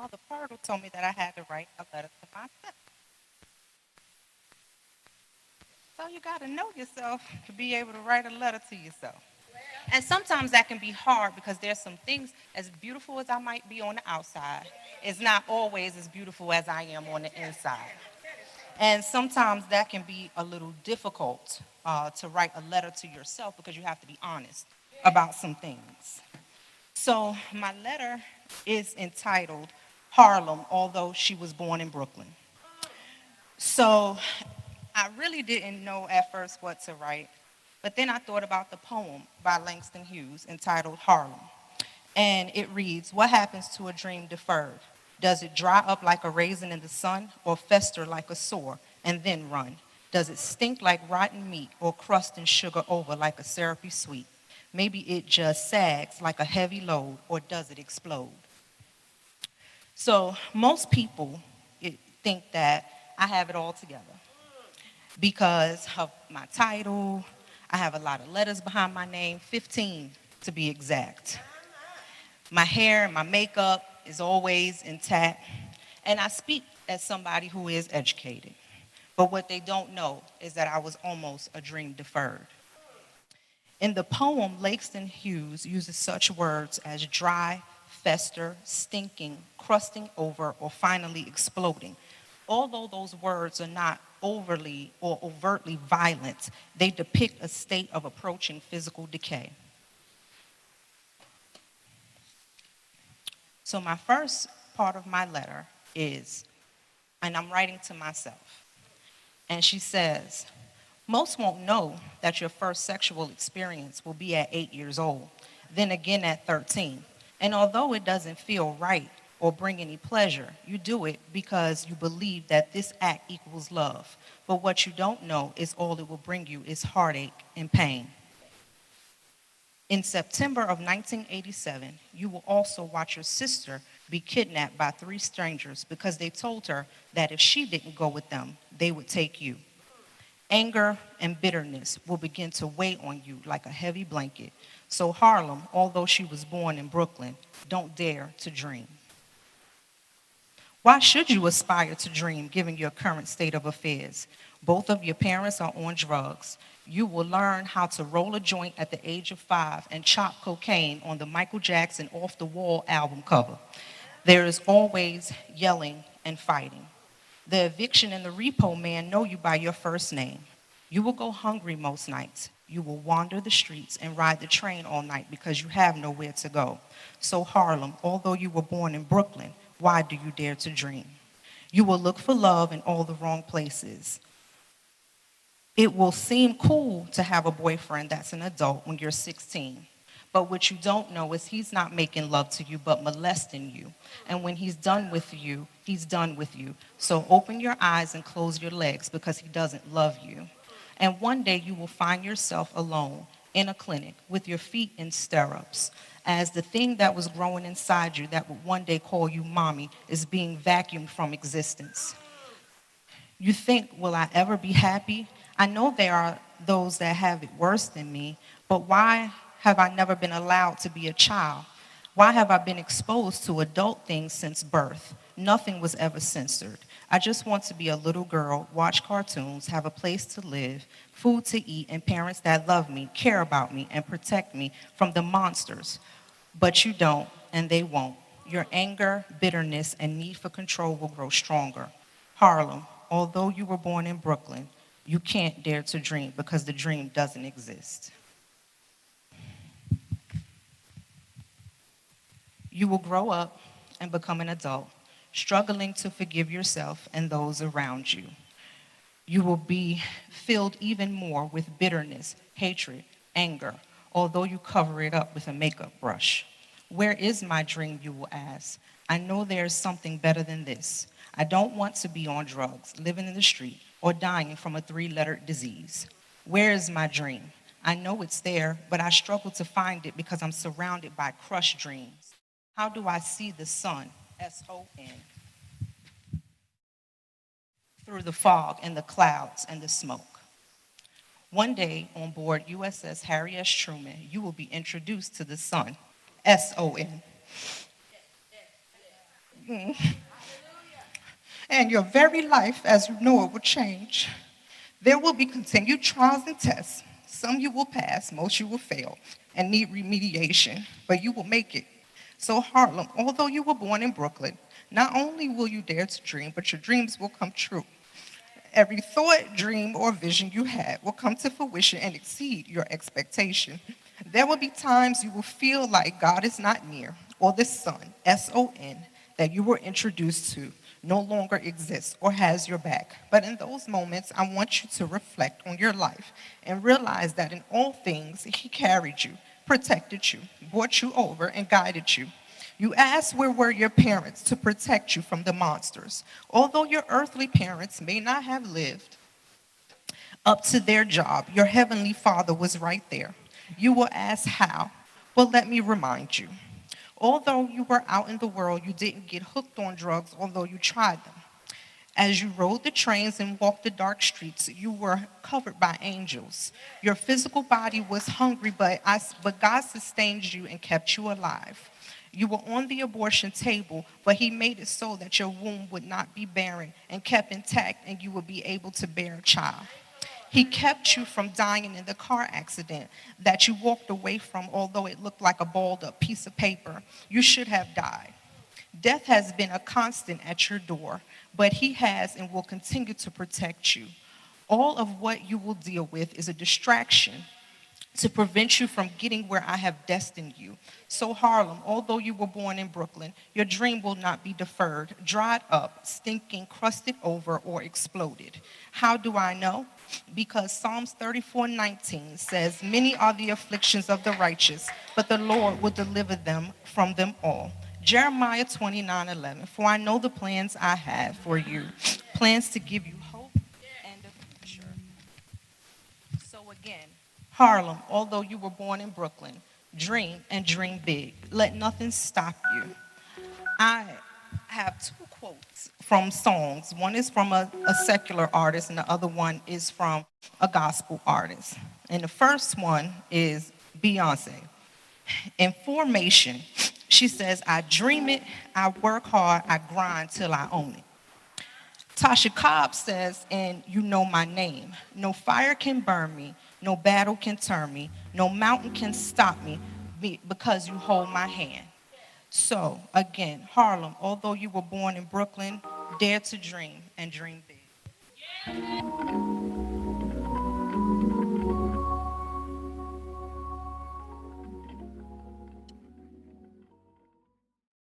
Mother Purtle told me that I had to write a letter to myself. So you got to know yourself to be able to write a letter to yourself. And sometimes that can be hard because there's some things, as beautiful as I might be on the outside, it's not always as beautiful as I am on the inside. And sometimes that can be a little difficult to write a letter to yourself because you have to be honest about some things. So my letter is entitled Harlem, although she was born in Brooklyn. So I really didn't know at first what to write, but then I thought about the poem by Langston Hughes entitled Harlem. And it reads, what happens to a dream deferred? Does it dry up like a raisin in the sun or fester like a sore and then run? Does it stink like rotten meat or crust and sugar over like a syrupy sweet? Maybe it just sags like a heavy load, or does it explode? So most people think that I have it all together because of my title. I have a lot of letters behind my name, 15 to be exact. My hair and my makeup is always intact. And I speak as somebody who is educated. But what they don't know is that I was almost a dream deferred. In the poem, Langston Hughes uses such words as dry, fester, stinking, crusting over, or finally exploding. Although those words are not overly or overtly violent, they depict a state of approaching physical decay. So my first part of my letter is, and I'm writing to myself, and she says, most won't know that your first sexual experience will be at 8 years old, then again at 13. And although it doesn't feel right or bring any pleasure, you do it because you believe that this act equals love. But what you don't know is all it will bring you is heartache and pain. In September of 1987, you will also watch your sister be kidnapped by 3 strangers because they told her that if she didn't go with them, they would take you. Anger and bitterness will begin to weigh on you like a heavy blanket. So Harlem, although she was born in Brooklyn, don't dare to dream. Why should you aspire to dream given your current state of affairs? Both of your parents are on drugs. You will learn how to roll a joint at the age of 5 and chop cocaine on the Michael Jackson Off the Wall album cover. There is always yelling and fighting. The eviction and the repo man know you by your first name. You will go hungry most nights. You will wander the streets and ride the train all night because you have nowhere to go. So Harlem, although you were born in Brooklyn, why do you dare to dream? You will look for love in all the wrong places. It will seem cool to have a boyfriend that's an adult when you're 16. But what you don't know is he's not making love to you, but molesting you. And when he's done with you, he's done with you. So open your eyes and close your legs because he doesn't love you. And one day you will find yourself alone in a clinic with your feet in stirrups as the thing that was growing inside you that would one day call you mommy is being vacuumed from existence. You think, will I ever be happy? I know there are those that have it worse than me, but why have I never been allowed to be a child? Why have I been exposed to adult things since birth? Nothing was ever censored. I just want to be a little girl, watch cartoons, have a place to live, food to eat, and parents that love me, care about me, and protect me from the monsters. But you don't, and they won't. Your anger, bitterness, and need for control will grow stronger. Harlem, although you were born in Brooklyn, you can't dare to dream because the dream doesn't exist. You will grow up and become an adult, struggling to forgive yourself and those around you. You will be filled even more with bitterness, hatred, anger, although you cover it up with a makeup brush. Where is my dream, you will ask? I know there is something better than this. I don't want to be on drugs, living in the street, or dying from a 3-letter disease. Where is my dream? I know it's there, but I struggle to find it because I'm surrounded by crushed dreams. How do I see the sun, S-O-N, through the fog and the clouds and the smoke? One day on board USS Harry S. Truman, you will be introduced to the sun, S-O-N. And your very life as you know it will change. There will be continued trials and tests. Some you will pass, most you will fail and need remediation, but you will make it. So Harlem, although you were born in Brooklyn, not only will you dare to dream, but your dreams will come true. Every thought, dream, or vision you had will come to fruition and exceed your expectation. There will be times you will feel like God is not near, or the Son, S-O-N, that you were introduced to no longer exists or has your back. But in those moments, I want you to reflect on your life and realize that in all things, He carried you, protected you, brought you over, and guided you. You ask, where were your parents to protect you from the monsters? Although your earthly parents may not have lived up to their job, your heavenly Father was right there. You will ask how. Well, let me remind you. Although you were out in the world, you didn't get hooked on drugs, although you tried them. As you rode the trains and walked the dark streets, you were covered by angels. Your physical body was hungry, but God sustained you and kept you alive. You were on the abortion table, but He made it so that your womb would not be barren and kept intact, and you would be able to bear a child. He kept you from dying in the car accident that you walked away from, although it looked like a balled up piece of paper. You should have died. Death has been a constant at your door, but He has and will continue to protect you. All of what you will deal with is a distraction to prevent you from getting where I have destined you. So Harlem, although you were born in Brooklyn, your dream will not be deferred, dried up, stinking, crusted over, or exploded. How do I know? Because Psalms 34:19 says, many are the afflictions of the righteous, but the Lord will deliver them from them all. Jeremiah 29:11, for I know the plans I have for you, plans to give you hope and a future. So again, Harlem, although you were born in Brooklyn, dream and dream big. Let nothing stop you. I have two quotes from songs. One is from a secular artist, and the other one is from a gospel artist. And the first one is Beyonce. In Formation, she says, I dream it, I work hard, I grind till I own it. Tasha Cobb says, and you know my name. No fire can burn me, no battle can turn me, no mountain can stop me because you hold my hand. So, again, Harlem, although you were born in Brooklyn, dare to dream and dream big.